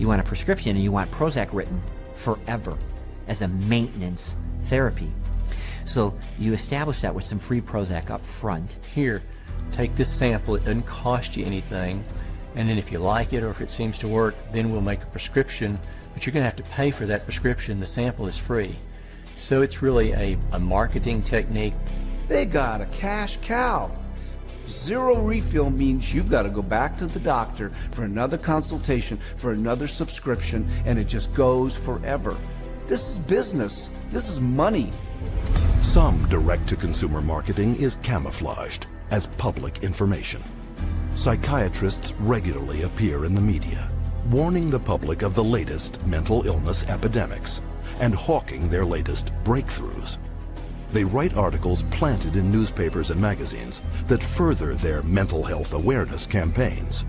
You want a prescription, and you want Prozac written forever as a maintenance therapy. So you establish that with some free Prozac up front. Here, take this sample. It doesn't cost you anything. And then if you like it or if it seems to work, then we'll make a prescription. But you're going to have to pay for that prescription. The sample is free. So it's really a marketing technique. They got a cash cow. Zero refill means you've got to go back to the doctor for another consultation, for another subscription, and it just goes forever. This is business. This is money. Some direct-to-consumer marketing is camouflaged as public information. Psychiatrists regularly appear in the media, warning the public of the latest mental illness epidemics and hawking their latest breakthroughs. They write articles planted in newspapers and magazines that further their mental health awareness campaigns.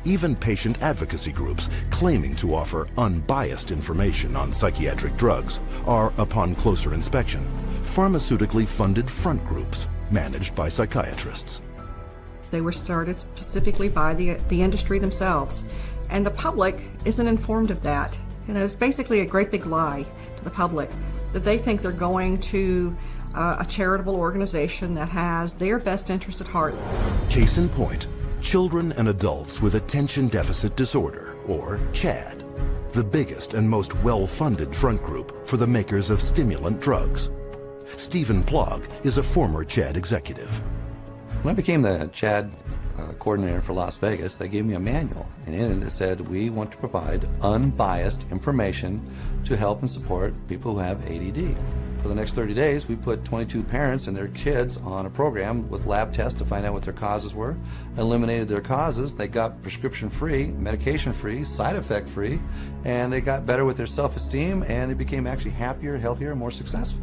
Even patient advocacy groups claiming to offer unbiased information on psychiatric drugs are, upon closer inspection, pharmaceutically funded front groups managed by psychiatrists. They were started specifically by the industry themselves, and the public isn't informed of that. And it's basically a great big lie to the public that they think they're going to a charitable organization that has their best interest at heart. Case in point, children and adults with attention deficit disorder, or CHAD, the biggest and most well-funded front group for the makers of stimulant drugs. Stephen Plog is a former CHAD executive. When I became the CHAD coordinator for Las Vegas, they gave me a manual, and in it said, we want to provide unbiased information to help and support people who have ADD. For the next 30 days, we put 22 parents and their kids on a program with lab tests to find out what their causes were, eliminated their causes, they got prescription-free, medication-free, side-effect-free, and they got better with their self-esteem, and they became actually happier, healthier, and more successful.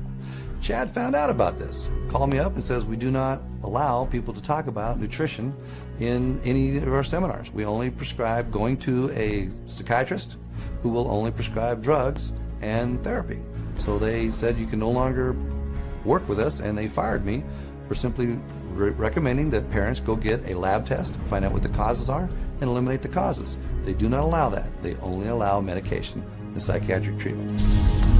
CHAD found out about this, called me up and says, we do not allow people to talk about nutrition in any of our seminars. We only prescribe going to a psychiatrist who will only prescribe drugs and therapy. So they said you can no longer work with us, and they fired me for simply recommending that parents go get a lab test, find out what the causes are, and eliminate the causes. They do not allow that. They only allow medication and psychiatric treatment.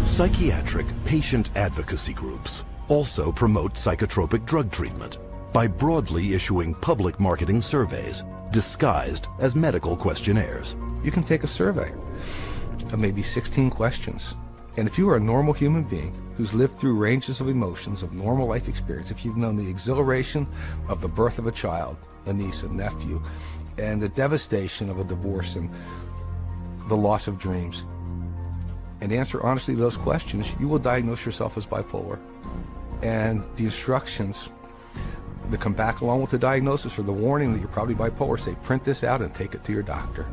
Psychiatric patient advocacy groups also promote psychotropic drug treatment by broadly issuing public marketing surveys disguised as medical questionnaires. You can take a survey of maybe 16 questions. And if you are a normal human being who's lived through ranges of emotions of normal life experience, if you've known the exhilaration of the birth of a child, a niece, a nephew, and the devastation of a divorce and the loss of dreams, and answer honestly to those questions, you will diagnose yourself as bipolar. And the instructions that come back along with the diagnosis or the warning that you're probably bipolar say, print this out and take it to your doctor.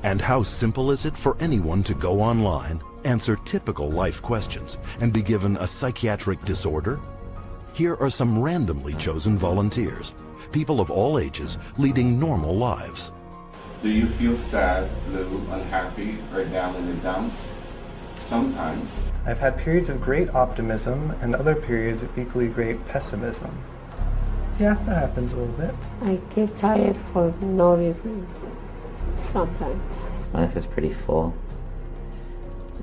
And how simple is it for anyone to go online, answer typical life questions, and be given a psychiatric disorder? Here are some randomly chosen volunteers, people of all ages leading normal lives. Do you feel sad, blue, unhappy, or down in the dumps? Sometimes. I've had periods of great optimism and other periods of equally great pessimism. Yeah, that happens a little bit. I get tired for no reason. Sometimes. My life is pretty full.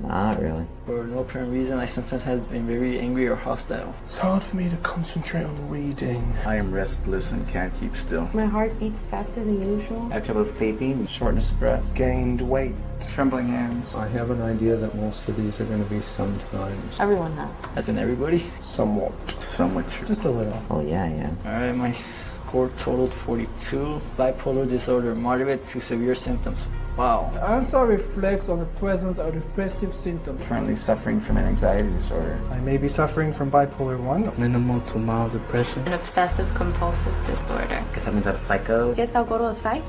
Not really. For no apparent reason, I sometimes have been very angry or hostile. It's hard for me to concentrate on reading. I am restless and can't keep still. My heart beats faster than usual. I have trouble sleeping, shortness of breath. Gained weight. Trembling hands. I have an idea that most of these are going to be sometimes. Everyone has. As in everybody? Somewhat. Somewhat true. Just a little. Oh yeah. Alright, my score totaled 42. Bipolar disorder, moderate to severe symptoms. Wow. The answer reflects on the presence of depressive symptoms. Currently suffering from an anxiety disorder. I may be suffering from bipolar 1. Minimal to mild depression. An obsessive compulsive disorder. Guess that means I'm a psycho. Guess I'll go to a psych.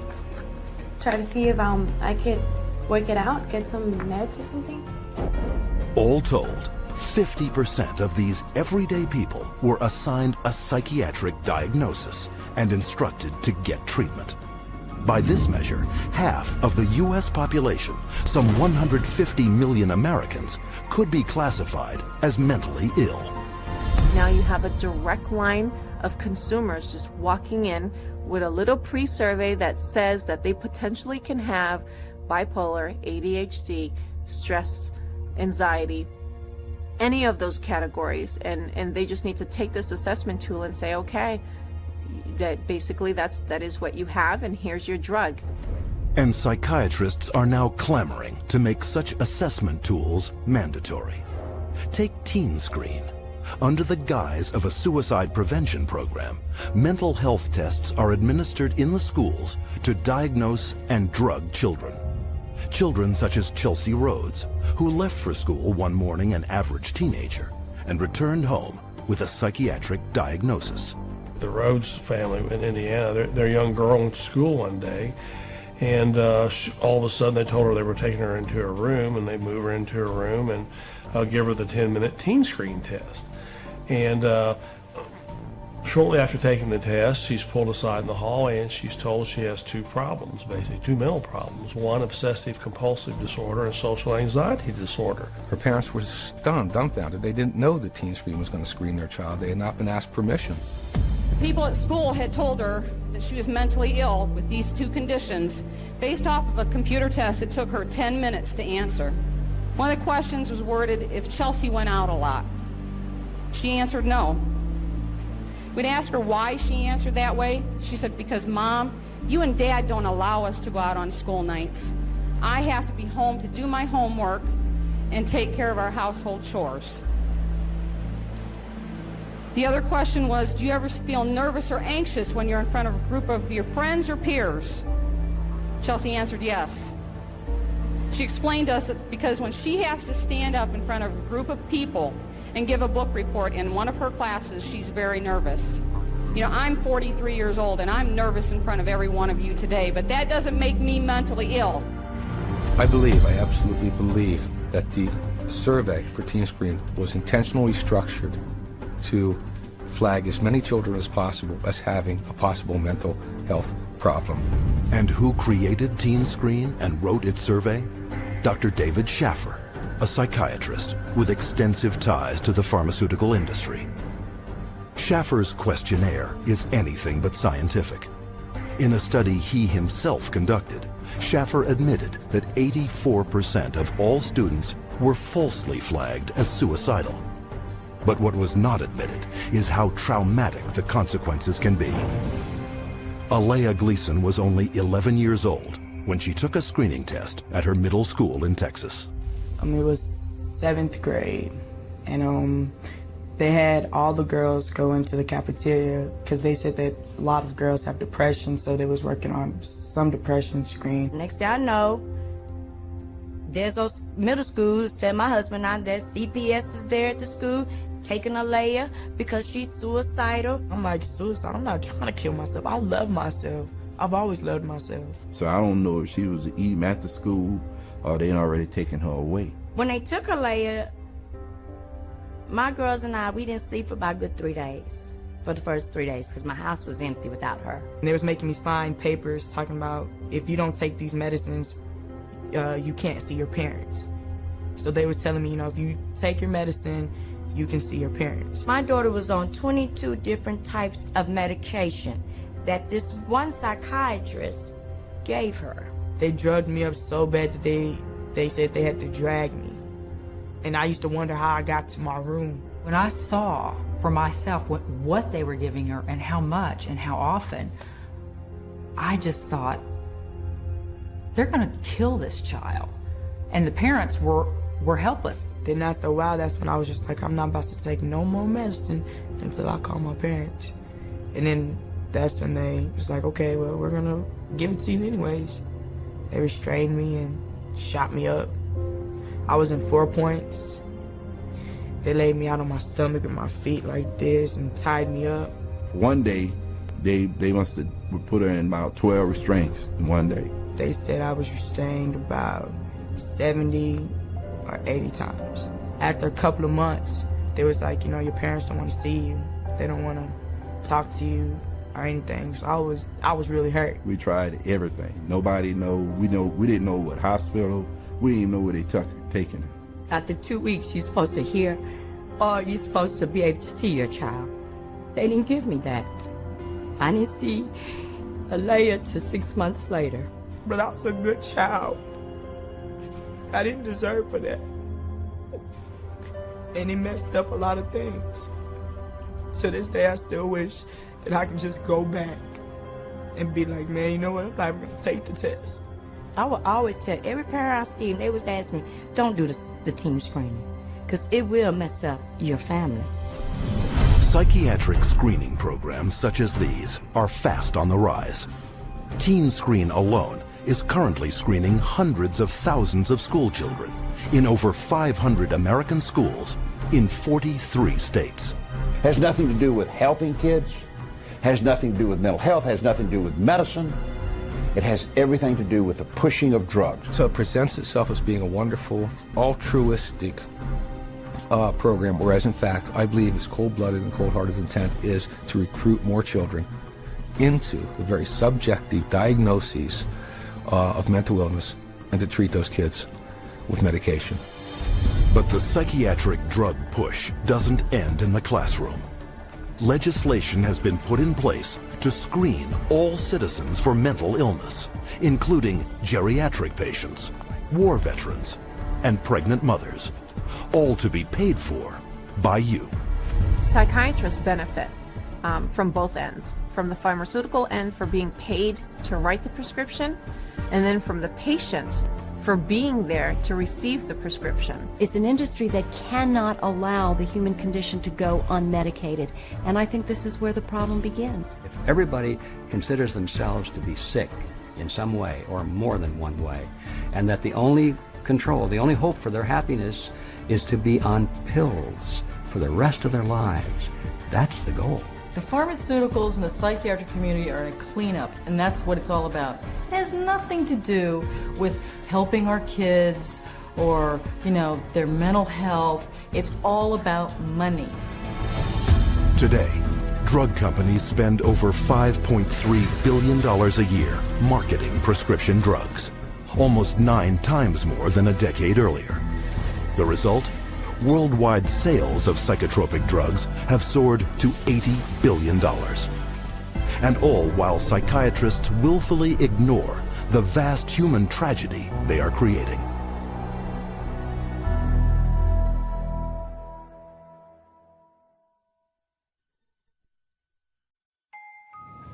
Try to see if I could work it out, get some meds or something. All told, 50% of these everyday people were assigned a psychiatric diagnosis and instructed to get treatment. By this measure, half of the U.S. population, some 150 million Americans, could be classified as mentally ill. Now you have a direct line of consumers just walking in with a little pre-survey that says that they potentially can have bipolar, ADHD, stress, anxiety, any of those categories, and they just need to take this assessment tool and say, okay, that basically that is what you have, and here's your drug. And psychiatrists are now clamoring to make such assessment tools mandatory. Take TeenScreen. Under the guise of a suicide prevention program, mental health tests are administered in the schools to diagnose and drug children. Children such as Chelsea Rhodes, who left for school one morning an average teenager and returned home with a psychiatric diagnosis. The Rhodes family in Indiana, their young girl went to school one day, and all of a sudden they told her they were taking her into her room, and they move her into her room and give her the 10-minute TeenScreen test. And shortly after taking the test, she's pulled aside in the hallway and she's told she has two problems, basically two mental problems. One, obsessive compulsive disorder, and social anxiety disorder. Her parents were stunned, dumbfounded. They didn't know that TeenScreen was going to screen their child. They had not been asked permission. People at school had told her that she was mentally ill with these two conditions based off of a computer test that took her 10 minutes to answer. One of the questions was worded, if Chelsea went out a lot. She answered no. We'd ask her why she answered that way. She said, because Mom, you and Dad don't allow us to go out on school nights. I have to be home to do my homework and take care of our household chores. The other question was, do you ever feel nervous or anxious when you're in front of a group of your friends or peers? Chelsea answered yes. She explained to us that because when she has to stand up in front of a group of people and give a book report in one of her classes, she's very nervous. You know, I'm 43 years old and I'm nervous in front of every one of you today, but that doesn't make me mentally ill. I absolutely believe that the survey for TeenScreen was intentionally structured to flag as many children as possible as having a possible mental health problem. And who created TeenScreen and wrote its survey? Dr. David Schaffer, a psychiatrist with extensive ties to the pharmaceutical industry. Schaffer's questionnaire is anything but scientific. In a study he himself conducted, Schaffer admitted that 84% of all students were falsely flagged as suicidal. But what was not admitted is how traumatic the consequences can be. Alea Gleason was only 11 years old when she took a screening test at her middle school in Texas. It was 7th grade, and they had all the girls go into the cafeteria because they said that a lot of girls have depression, so they was working on some depression screen. Next thing I know, there's those middle schools tell my husband now that CPS is there at the school taking Alea because she's suicidal. I'm like, suicide? I'm not trying to kill myself. I love myself. I've always loved myself. So I don't know if she was eating at the school or they already taken her away. When they took Alea, my girls and I, we didn't sleep for about a good 3 days. For the first 3 days, because my house was empty without her. And they was making me sign papers talking about if you don't take these medicines, you can't see your parents. So they was telling me, you know, if you take your medicine, you can see your parents. My daughter was on 22 different types of medication that this one psychiatrist gave her. They drugged me up so bad that they said they had to drag me. And I used to wonder how I got to my room. When I saw for myself what they were giving her and how much and how often, I just thought, they're gonna kill this child. And the parents were helpless. Then after a while, that's when I was just like, I'm not about to take no more medicine until I call my parents. And then that's when they was like, okay, well, we're gonna give it to you anyways. They restrained me and shot me up. I was in 4 points. They laid me out on my stomach with my feet like this and tied me up. One day, they must have put her in about 12 restraints in one day. They said I was restrained about 70 or 80 times. After a couple of months, they was like, you know, your parents don't want to see you. They don't want to talk to you or anything. So I was really hurt. We tried everything. Nobody know. We didn't know what hospital. We didn't even know where they taking her. After 2 weeks, you're supposed to hear, or you're supposed to be able to see your child. They didn't give me that. I didn't see Alea till 6 months later. But I was a good child. I didn't deserve for that. And he messed up a lot of things. To this day, I still wish that I could just go back and be like, man, you know what, I'm not even gonna take the test. I will always tell every parent I see, they always ask me, don't do the team screening, because it will mess up your family. Psychiatric screening programs such as these are fast on the rise. Teen Screen alone is currently screening hundreds of thousands of school children in over 500 American schools in 43 states. Has nothing to do with helping kids, has nothing to do with mental health, has nothing to do with medicine. It has everything to do with the pushing of drugs. So it presents itself as being a wonderful, altruistic program, whereas in fact, I believe its cold-blooded and cold-hearted intent is to recruit more children into the very subjective diagnoses of mental illness and to treat those kids with medication. But the psychiatric drug push doesn't end in the classroom. Legislation has been put in place to screen all citizens for mental illness, including geriatric patients, war veterans, and pregnant mothers, all to be paid for by you. Psychiatrists benefit from both ends, from the pharmaceutical end for being paid to write the prescription, and then from the patient for being there to receive the prescription. It's an industry that cannot allow the human condition to go unmedicated, and I think this is where the problem begins. If everybody considers themselves to be sick in some way or more than one way, and that the only control, the only hope for their happiness is to be on pills for the rest of their lives, that's the goal. The pharmaceuticals and the psychiatric community are a cleanup, and that's what it's all about. It has nothing to do with helping our kids or, their mental health. It's all about money. Today, drug companies spend over $5.3 billion a year marketing prescription drugs, almost 9 times more than a decade earlier. The result? Worldwide sales of psychotropic drugs have soared to $80 billion. And all while psychiatrists willfully ignore the vast human tragedy they are creating.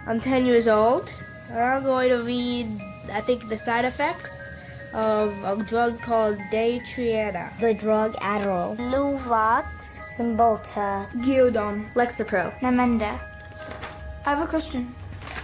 I'm 10 years old, and I'm going to read, I think, the side effects of a drug called Daytriana. The drug Adderall. Luvox. Cymbalta. Gyudon. Lexapro. Namenda. I have a question.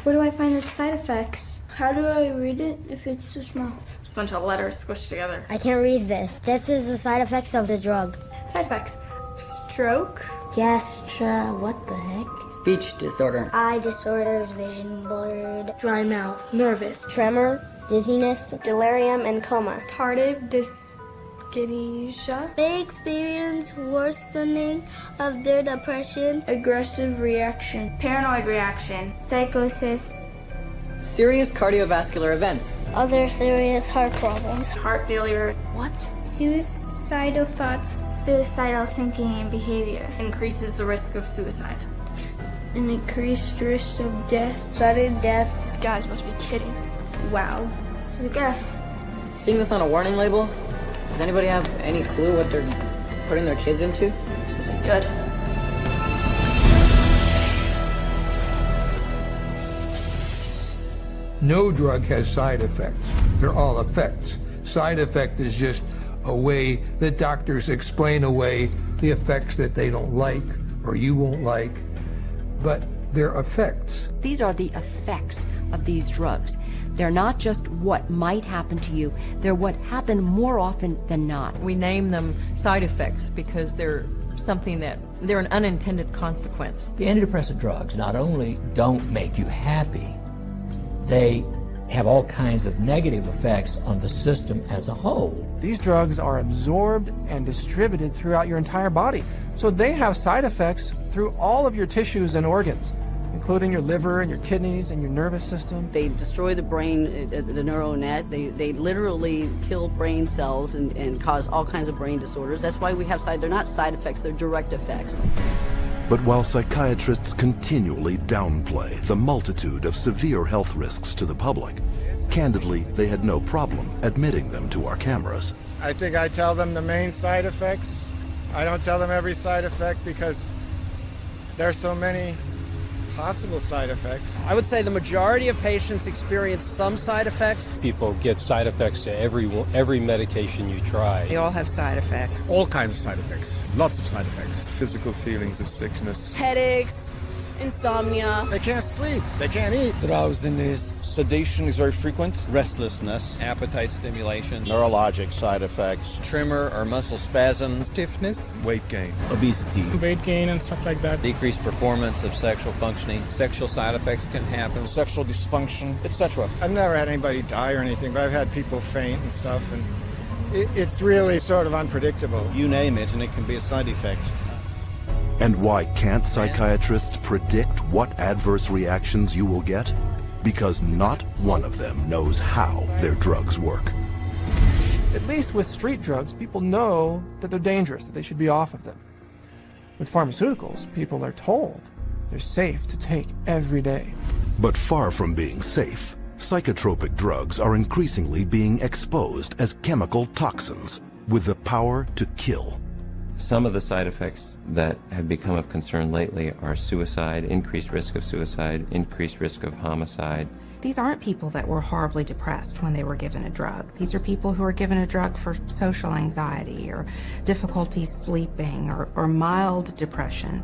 Where do I find the side effects? How do I read it if it's so small? Just a bunch of letters squished together. I can't read this. This is the side effects of the drug. Side effects. Stroke. What the heck? Speech disorder. Eye disorders, vision blurred. Dry mouth. Nervous. Tremor. Dizziness, delirium, and coma. Tardive dyskinesia. They experience worsening of their depression. Aggressive reaction. Paranoid reaction. Psychosis. Serious cardiovascular events. Other serious heart problems. Heart failure. What? Suicidal thoughts. Suicidal thinking and behavior. Increases the risk of suicide. An increased risk of death. Sudden death. These guys must be kidding. Wow. This is gross. Seeing this on a warning label, does anybody have any clue what they're putting their kids into? This isn't good. No drug has side effects. They're all effects. Side effect is just a way that doctors explain away the effects that they don't like or you won't like, but they're effects. These are the effects of these drugs. They're not just what might happen to you, they're what happen more often than not. We name them side effects because they're an unintended consequence. The antidepressant drugs not only don't make you happy, they have all kinds of negative effects on the system as a whole. These drugs are absorbed and distributed throughout your entire body, so they have side effects through all of your tissues and organs, including your liver and your kidneys and your nervous system. They destroy the brain, the neural net. They literally kill brain cells and cause all kinds of brain disorders. That's why we have they're not side effects, they're direct effects. But while psychiatrists continually downplay the multitude of severe health risks to the public, Candidly, they had no problem admitting them to our cameras. I think I tell them the main side effects. I don't tell them every side effect because there's so many possible side effects. I would say the majority of patients experience some side effects. People get side effects to every medication you try. They all have side effects. All kinds of side effects. Lots of side effects. Physical feelings of sickness. Headaches, insomnia. They can't sleep. They can't eat. Drowsiness. Sedation is very frequent. Restlessness. Appetite stimulation. Neurologic side effects. Tremor or muscle spasms. Stiffness. Weight gain. Obesity. Weight gain and stuff like that. Decreased performance of sexual functioning. Sexual side effects can happen. Sexual dysfunction, etc. I've never had anybody die or anything, but I've had people faint and stuff, and it's really sort of unpredictable. You name it, and it can be a side effect. And why can't psychiatrists predict what adverse reactions you will get? Because not one of them knows how their drugs work. At least with street drugs, people know that they're dangerous, that they should be off of them. With pharmaceuticals, people are told they're safe to take every day. But far from being safe, psychotropic drugs are increasingly being exposed as chemical toxins with the power to kill. Some of the side effects that have become of concern lately are suicide, increased risk of suicide, increased risk of homicide. These aren't people that were horribly depressed when they were given a drug. These are people who are given a drug for social anxiety or difficulty sleeping or mild depression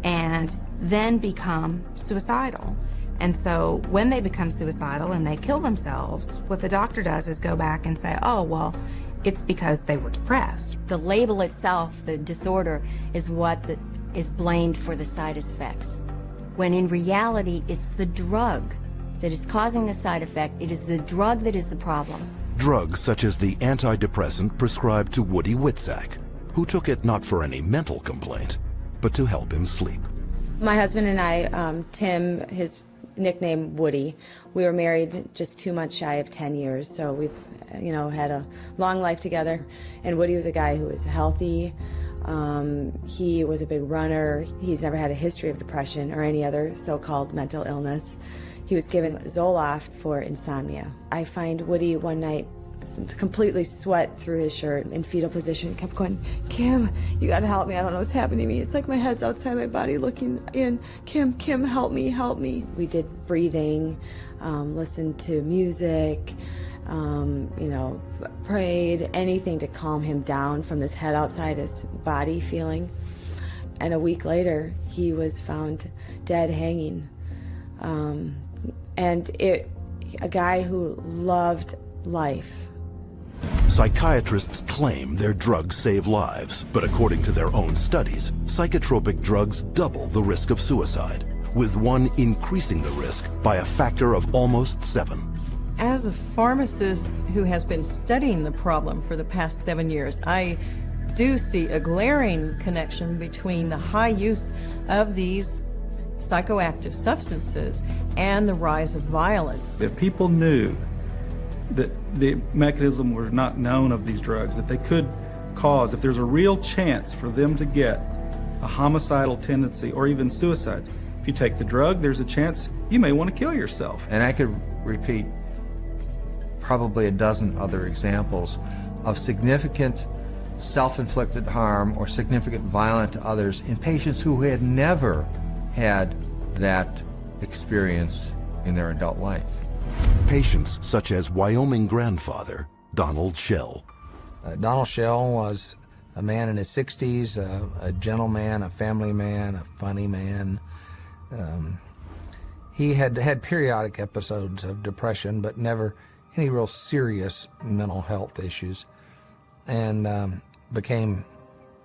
and then become suicidal. And so when they become suicidal and they kill themselves, what the doctor does is go back and say, oh, well, it's because they were depressed. The label itself, the disorder, is what is blamed for the side effects. When in reality, it's the drug that is causing the side effect. It is the drug that is the problem. Drugs such as the antidepressant prescribed to Woody Witzak, who took it not for any mental complaint, but to help him sleep. My husband and I, Tim, his nickname Woody, we were married just 2 months shy of 10 years, so we've had a long life together. And Woody was a guy who was healthy. He was a big runner. He's never had a history of depression or any other so-called mental illness. He was given Zoloft for insomnia. I find Woody one night completely sweat through his shirt in fetal position. He kept going, Kim, you gotta help me. I don't know what's happening to me. It's like my head's outside my body looking in. Kim, help me, help me. We did breathing, listened to music, prayed, anything to calm him down from his head outside his body feeling. And a week later, he was found dead hanging. A guy who loved life. Psychiatrists claim their drugs save lives, but according to their own studies, psychotropic drugs double the risk of suicide, with one increasing the risk by a factor of almost 7. As a pharmacist who has been studying the problem for the past 7 years, I do see a glaring connection between the high use of these psychoactive substances and the rise of violence. If people knew that the mechanism was not known of these drugs, that they could cause, if there's a real chance for them to get a homicidal tendency or even suicide, if you take the drug, there's a chance you may want to kill yourself. And I could repeat probably a dozen other examples of significant self-inflicted harm or significant violence to others in patients who had never had that experience in their adult life. Patients such as Wyoming grandfather Donald Shell. Donald Shell was a man in his 60s, a gentleman, a family man, a funny man. He had had periodic episodes of depression, but never any real serious mental health issues, and became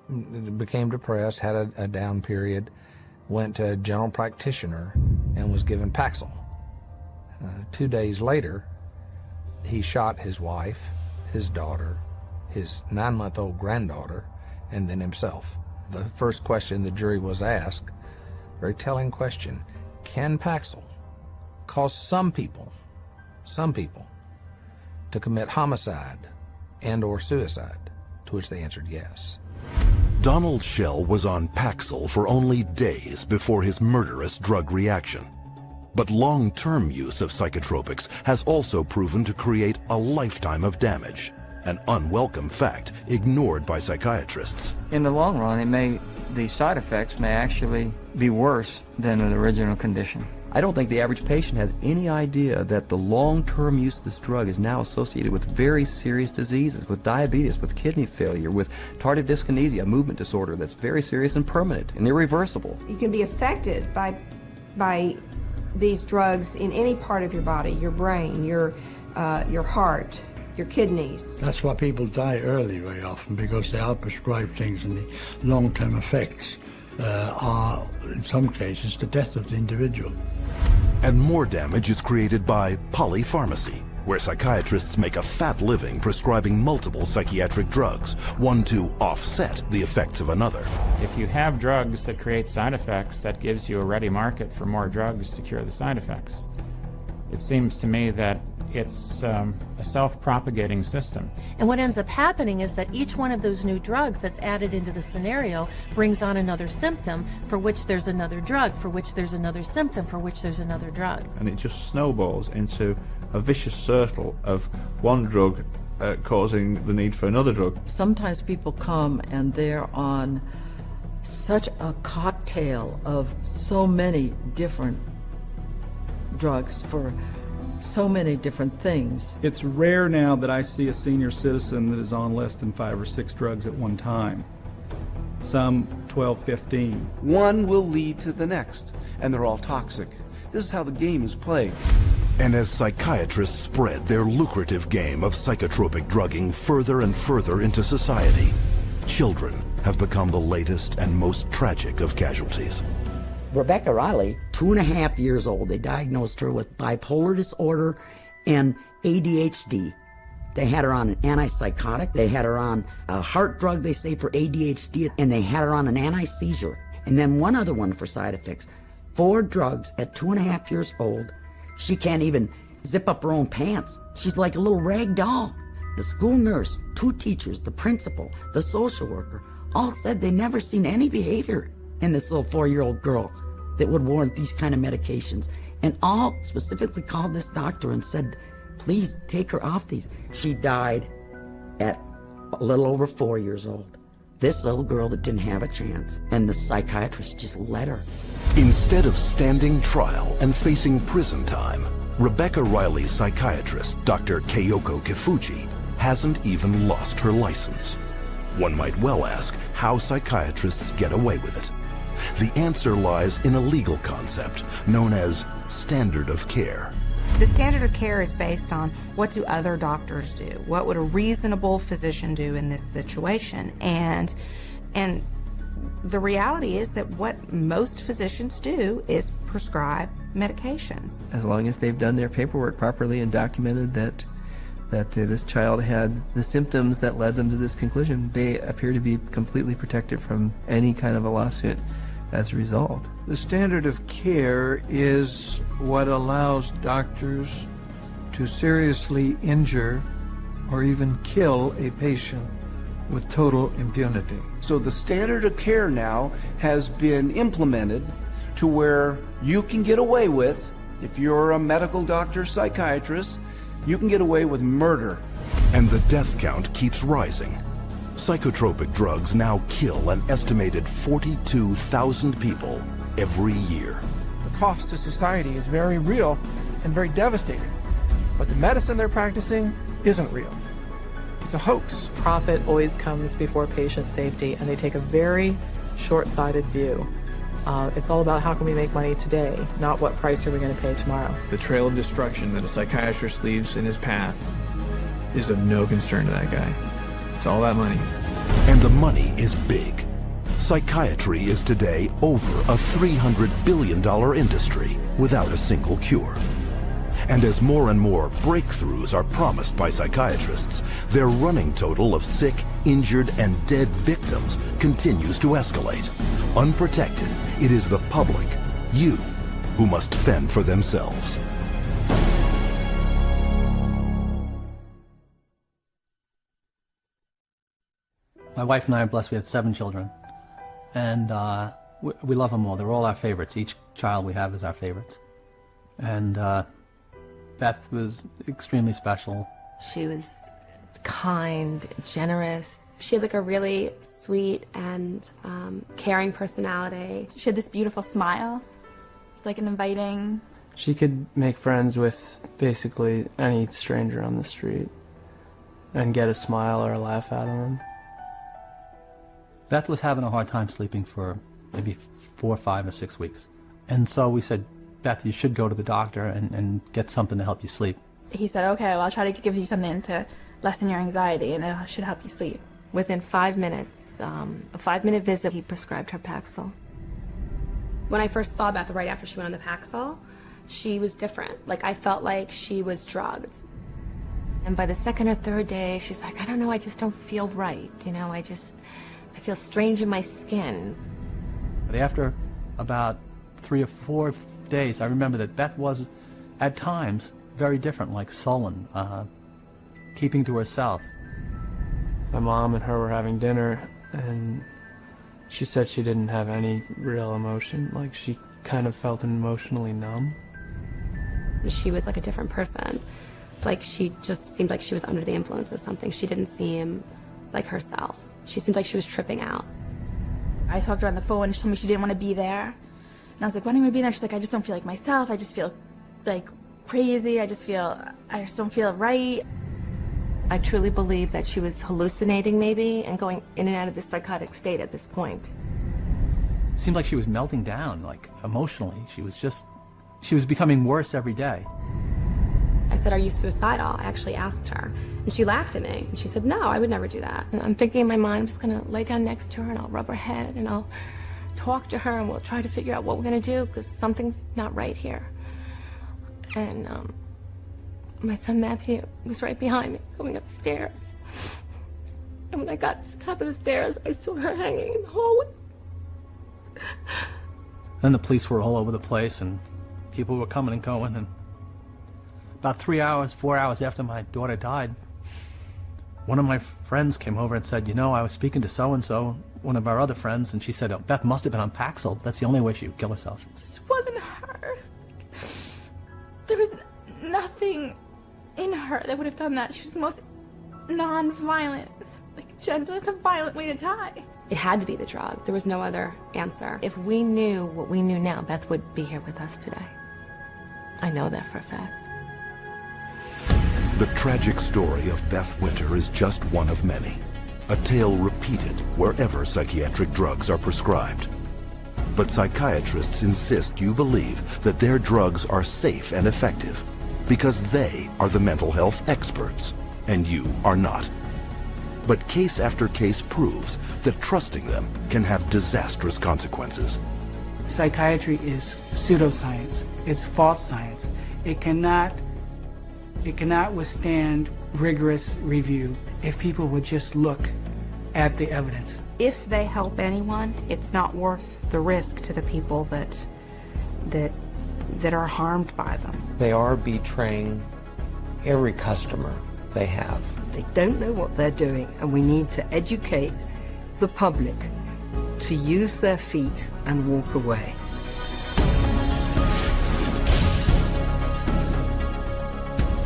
depressed, had a down period, went to a general practitioner and was given Paxil. 2 days later, he shot his wife, his daughter, his 9-month-old granddaughter, and then himself. The first question the jury was asked, very telling question, can Paxil cause some people to commit homicide and or suicide? To which they answered yes. Donald Shell was on Paxil for only days before his murderous drug reaction. But long-term use of psychotropics has also proven to create a lifetime of damage, an unwelcome fact ignored by psychiatrists. In the long run, the side effects may actually be worse than an original condition. I don't think the average patient has any idea that the long-term use of this drug is now associated with very serious diseases, with diabetes, with kidney failure, with tardive dyskinesia, a movement disorder that's very serious and permanent and irreversible. You can be affected by these drugs in any part of your body, your brain, your heart, your kidneys. That's why people die early very often, because they are prescribed things, and the long-term effects are, in some cases, the death of the individual. And more damage is created by polypharmacy, where psychiatrists make a fat living prescribing multiple psychiatric drugs, one to offset the effects of another. If you have drugs that create side effects, that gives you a ready market for more drugs to cure the side effects. It seems to me that it's a self-propagating system. And what ends up happening is that each one of those new drugs that's added into the scenario brings on another symptom for which there's another drug, for which there's another symptom, for which there's another drug. And it just snowballs into a vicious circle of one drug causing the need for another drug. Sometimes people come and they're on such a cocktail of so many different drugs for so many different things. It's rare now that I see a senior citizen that is on less than 5 or 6 drugs at one time. Some 12, 15. One will lead to the next, and they're all toxic. This is how the game is played. And as psychiatrists spread their lucrative game of psychotropic drugging further and further into society, children have become the latest and most tragic of casualties. Rebecca Riley, 2.5 years old, they diagnosed her with bipolar disorder and ADHD. They had her on an antipsychotic, they had her on a heart drug, they say, for ADHD, and they had her on an anti-seizure. And then one other one for side effects. 4 drugs at 2.5 years old. She can't even zip up her own pants. She's like a little rag doll. The school nurse, 2 teachers, the principal, the social worker, all said they never seen any behavior in this little 4-year-old girl that would warrant these kind of medications. And all specifically called this doctor and said, please take her off these. She died at a little over 4 years old. This little girl that didn't have a chance, and the psychiatrist just let her. Instead of standing trial and facing prison time, Rebecca Riley's psychiatrist, Dr. Keiko Kifuji, hasn't even lost her license. One might well ask how psychiatrists get away with it. The answer lies in a legal concept known as standard of care. The standard of care is based on what do other doctors do? What would a reasonable physician do in this situation? And the reality is that what most physicians do is prescribe medications. As long as they've done their paperwork properly and documented that this child had the symptoms that led them to this conclusion, they appear to be completely protected from any kind of a lawsuit as a result. The standard of care is what allows doctors to seriously injure or even kill a patient with total impunity. So the standard of care now has been implemented to where you can get away with, if you're a medical doctor, psychiatrist, you can get away with murder. And the death count keeps rising. Psychotropic drugs now kill an estimated 42,000 people every year. The cost to society is very real and very devastating. But the medicine they're practicing isn't real. It's a hoax. Profit always comes before patient safety, and they take a very short-sighted view. It's all about how can we make money today, not what price are we going to pay tomorrow. The trail of destruction that a psychiatrist leaves in his path is of no concern to that guy. It's all that money. And the money is big. Psychiatry is today over a $300 billion industry without a single cure. And as more and more breakthroughs are promised by psychiatrists, their running total of sick, injured, and dead victims continues to escalate. Unprotected, it is the public, you, who must fend for themselves. My wife and I are blessed. We have 7 children, and we love them all. They're all our favorites. Each child we have is our favorites. And Beth was extremely special. She was kind, generous. She had like a really sweet and caring personality. She had this beautiful smile, like an inviting. She could make friends with basically any stranger on the street and get a smile or a laugh out of them. Beth was having a hard time sleeping for maybe 4, 5, or 6 weeks. And so we said, Beth, you should go to the doctor and get something to help you sleep. He said, okay, well, I'll try to give you something to lessen your anxiety, and it should help you sleep. Within 5 minutes, a 5-minute visit, he prescribed her Paxil. When I first saw Beth right after she went on the Paxil, she was different. Like, I felt like she was drugged. And by the 2nd or 3rd day, she's like, I don't know, I just don't feel right. You know, I feel strange in my skin. But after about 3 or 4 days, I remember that Beth was, at times, very different, like sullen, keeping to herself. My mom and her were having dinner, and she said she didn't have any real emotion. Like, she kind of felt emotionally numb. She was like a different person. Like, she just seemed like she was under the influence of something. She didn't seem like herself. She seemed like she was tripping out. I talked to her on the phone, and she told me she didn't want to be there. And I was like, why don't you want to be there? She's like, I just don't feel like myself. I just feel like crazy. I just don't feel right. I truly believe that she was hallucinating maybe and going in and out of this psychotic state at this point. It seemed like she was melting down, like emotionally. She was becoming worse every day. I said, are you suicidal? I actually asked her. And she laughed at me. And she said, no, I would never do that. And I'm thinking in my mind, I'm just going to lay down next to her and I'll rub her head and I'll talk to her and we'll try to figure out what we're going to do because something's not right here. And my son Matthew was right behind me going upstairs. And when I got to the top of the stairs, I saw her hanging in the hallway. Then the police were all over the place and people were coming and going, and about 3 hours, 4 hours after my daughter died, one of my friends came over and said, you know, I was speaking to so-and-so, one of our other friends, and she said, oh, Beth must have been on Paxil. That's the only way she would kill herself. It just wasn't her. There was nothing in her that would have done that. She was the most non-violent, like gentle. It's a violent way to die. It had to be the drug. There was no other answer. If we knew what we knew now, Beth would be here with us today. I know that for a fact. The tragic story of Beth Winter is just one of many, a tale repeated wherever psychiatric drugs are prescribed. But psychiatrists insist you believe that their drugs are safe and effective because they are the mental health experts and you are not. But case after case proves that trusting them can have disastrous consequences. Psychiatry is pseudoscience. It's false science. It cannot withstand rigorous review if people would just look at the evidence. If they help anyone, it's not worth the risk to the people that are harmed by them. They are betraying every customer they have. They don't know what they're doing, and we need to educate the public to use their feet and walk away.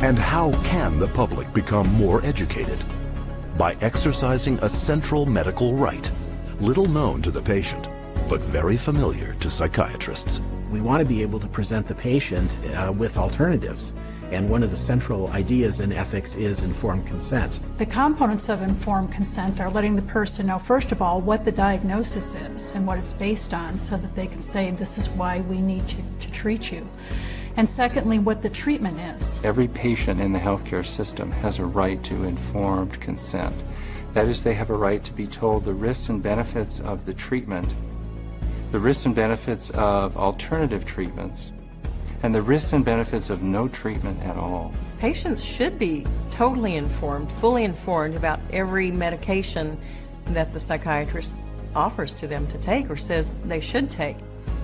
And how can the public become more educated? By exercising a central medical right, little known to the patient, but very familiar to psychiatrists. We want to be able to present the patient with alternatives. And one of the central ideas in ethics is informed consent. The components of informed consent are letting the person know, first of all, what the diagnosis is and what it's based on so that they can say, this is why we need to treat you. And secondly, what the treatment is. Every patient in the healthcare system has a right to informed consent. That is, they have a right to be told the risks and benefits of the treatment, the risks and benefits of alternative treatments, and the risks and benefits of no treatment at all. Patients should be totally informed, fully informed about every medication that the psychiatrist offers to them to take or says they should take.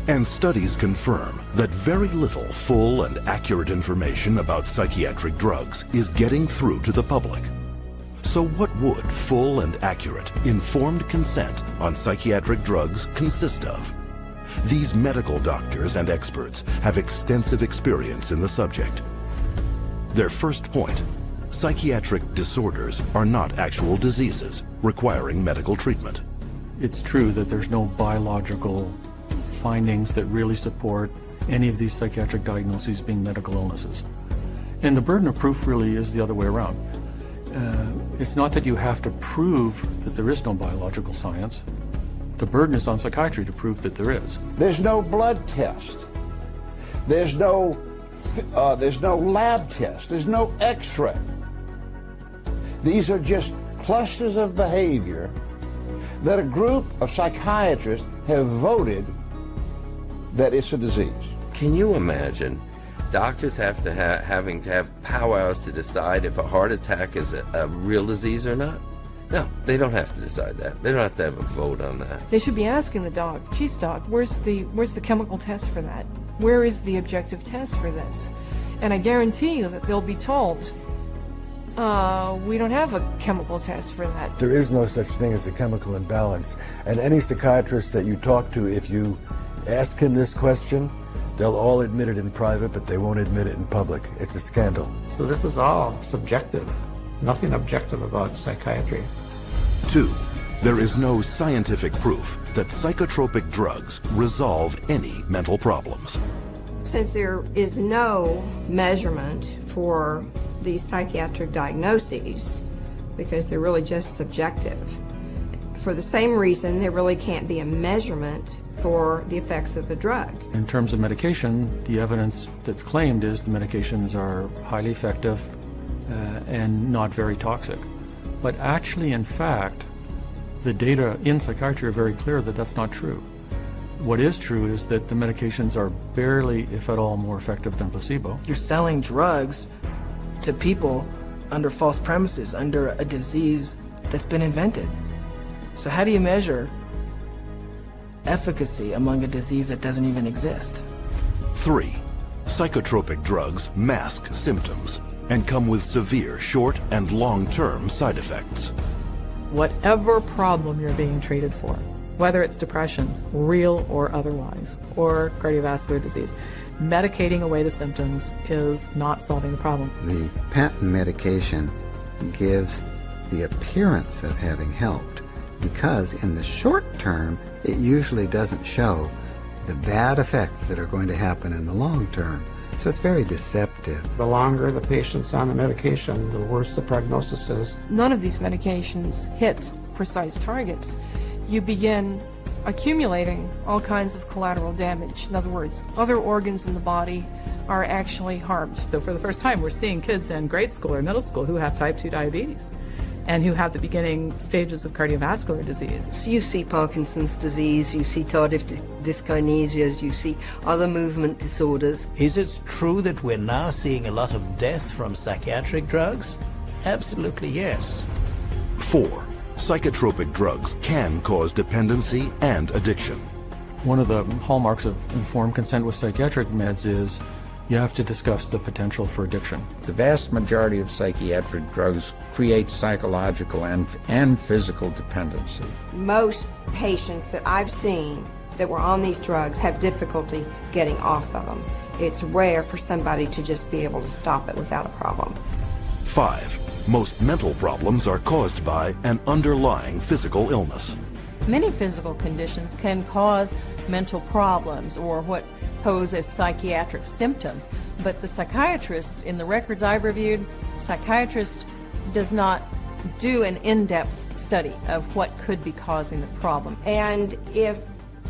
And studies confirm that very little full and accurate information about psychiatric drugs is getting through to the public. So what would full and accurate, informed consent on psychiatric drugs consist of? These medical doctors and experts have extensive experience in the subject. Their first point: psychiatric disorders are not actual diseases requiring medical treatment. It's true that there's no biological findings that really support any of these psychiatric diagnoses being medical illnesses. And the burden of proof really is the other way around. It's not that you have to prove that there is no biological science. The burden is on psychiatry to prove that there is. There's no blood test. There's no lab test. There's no x-ray. These are just clusters of behavior that a group of psychiatrists have voted that it's a disease. Can you imagine doctors having to have powwows to decide if a heart attack is a real disease or not? No, they don't have to decide that. They don't have to have a vote on that. They should be asking the doc, geez doc, where's the chemical test for that? Where is the objective test for this? And I guarantee you that they'll be told, we don't have a chemical test for that. There is no such thing as a chemical imbalance. And any psychiatrist that you talk to, if you ask him this question, they'll all admit it in private, but they won't admit it in public. It's a scandal. So this is all subjective. Nothing objective about psychiatry. 2. There is no scientific proof that psychotropic drugs resolve any mental problems. Since there is no measurement for these psychiatric diagnoses, because they're really just subjective, for the same reason there really can't be a measurement for the effects of the drug. In terms of medication, the evidence that's claimed is the medications are highly effective and not very toxic. But actually, in fact, the data in psychiatry are very clear that that's not true. What is true is that the medications are barely, if at all, more effective than placebo. You're selling drugs to people under false premises, under a disease that's been invented. So how do you measure efficacy among a disease that doesn't even exist? 3. Psychotropic drugs mask symptoms and come with severe short and long-term side effects. Whatever problem you're being treated for, whether it's depression, real or otherwise, or cardiovascular disease, medicating away the symptoms is not solving the problem. The patent medication gives the appearance of having helped because in the short term, it usually doesn't show the bad effects that are going to happen in the long term. So it's very deceptive. The longer the patient's on the medication, the worse the prognosis is. None of these medications hit precise targets. You begin accumulating all kinds of collateral damage. In other words, other organs in the body are actually harmed. So for the first time, we're seeing kids in grade school or middle school who have type 2 diabetes and who have the beginning stages of cardiovascular disease. So you see Parkinson's disease, you see tardive dyskinesias, you see other movement disorders. Is it true that we're now seeing a lot of death from psychiatric drugs? Absolutely yes. 4. Psychotropic drugs can cause dependency and addiction. One of the hallmarks of informed consent with psychiatric meds is you have to discuss the potential for addiction. The vast majority of psychiatric drugs create psychological and physical dependency. Most patients that I've seen that were on these drugs have difficulty getting off of them. It's rare for somebody to just be able to stop it without a problem. 5. Most mental problems are caused by an underlying physical illness. Many physical conditions can cause mental problems or what pose as psychiatric symptoms, but the psychiatrist, in the records I've reviewed, psychiatrist does not do an in-depth study of what could be causing the problem. And if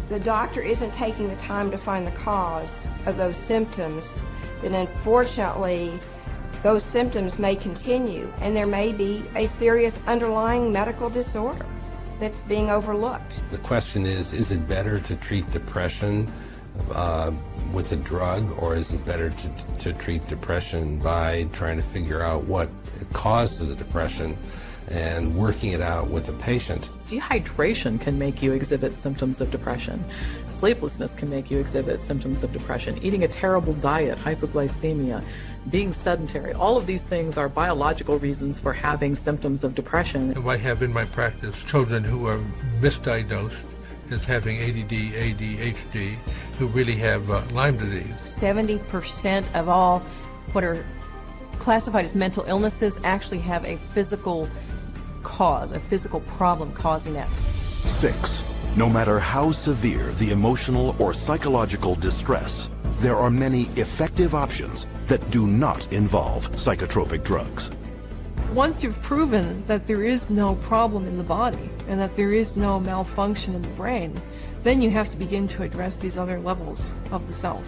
the doctor isn't taking the time to find the cause of those symptoms, then unfortunately those symptoms may continue and there may be a serious underlying medical disorder that's being overlooked. The question is it better to treat depression with a drug, or is it better to treat depression by trying to figure out what caused the depression and working it out with the patient? Dehydration can make you exhibit symptoms of depression. Sleeplessness can make you exhibit symptoms of depression. Eating a terrible diet, hypoglycemia, being sedentary, all of these things are biological reasons for having symptoms of depression. I have in my practice children who are misdiagnosed as having ADD, ADHD, who really have Lyme disease. 70% of all what are classified as mental illnesses actually have a physical cause, a physical problem causing that. 6. No matter how severe the emotional or psychological distress, there are many effective options that do not involve psychotropic drugs. Once you've proven that there is no problem in the body and that there is no malfunction in the brain, then you have to begin to address these other levels of the self.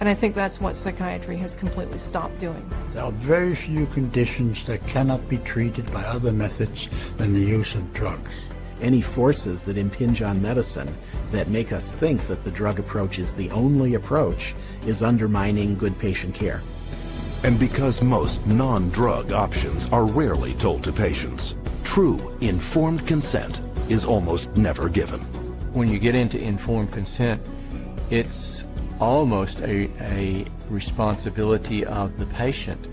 And I think that's what psychiatry has completely stopped doing. There are very few conditions that cannot be treated by other methods than the use of drugs. Any forces that impinge on medicine that make us think that the drug approach is the only approach is undermining good patient care. And because most non-drug options are rarely told to patients, true informed consent is almost never given. When you get into informed consent, it's almost a responsibility of the patient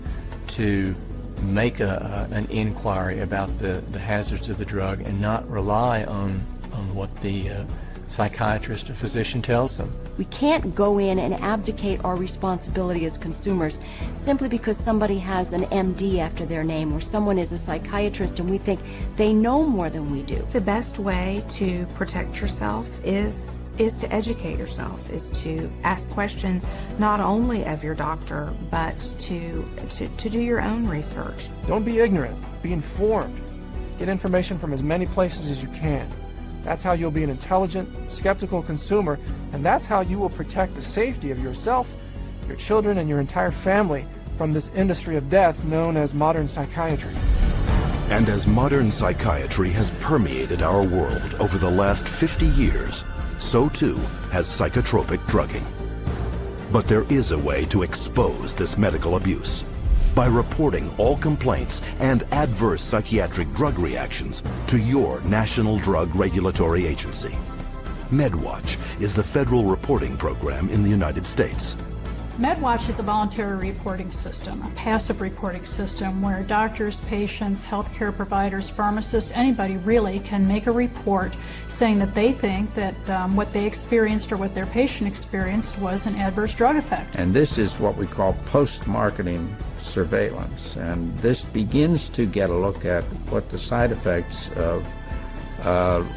to make an inquiry about the hazards of the drug and not rely on what the psychiatrist or physician tells them. We can't go in and abdicate our responsibility as consumers simply because somebody has an MD after their name or someone is a psychiatrist and we think they know more than we do. The best way to protect yourself is to educate yourself, is to ask questions not only of your doctor, but to do your own research. Don't be ignorant, be informed. Get information from as many places as you can. That's how you'll be an intelligent, skeptical consumer, and that's how you will protect the safety of yourself, your children, and your entire family from this industry of death known as modern psychiatry. And as modern psychiatry has permeated our world over the last 50 years, so too has psychotropic drugging. But there is a way to expose this medical abuse by reporting all complaints and adverse psychiatric drug reactions to your National Drug Regulatory Agency. MedWatch is the federal reporting program in the United States. MedWatch is a voluntary reporting system, a passive reporting system where doctors, patients, healthcare providers, pharmacists, anybody really can make a report saying that they think that what they experienced or what their patient experienced was an adverse drug effect. And this is what we call post-marketing surveillance. And this begins to get a look at what the side effects of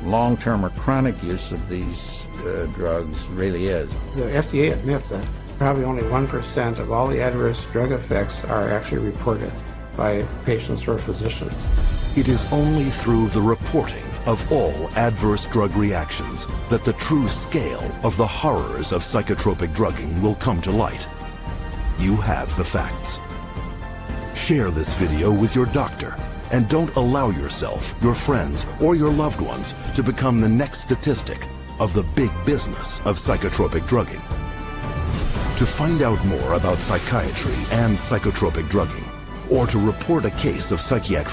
long-term or chronic use of these drugs really is. The FDA admits that probably only 1% of all the adverse drug effects are actually reported by patients or physicians. It is only through the reporting of all adverse drug reactions that the true scale of the horrors of psychotropic drugging will come to light. You have the facts. Share this video with your doctor and don't allow yourself, your friends, or your loved ones to become the next statistic of the big business of psychotropic drugging. To find out more about psychiatry and psychotropic drugging, or to report a case of psychiatric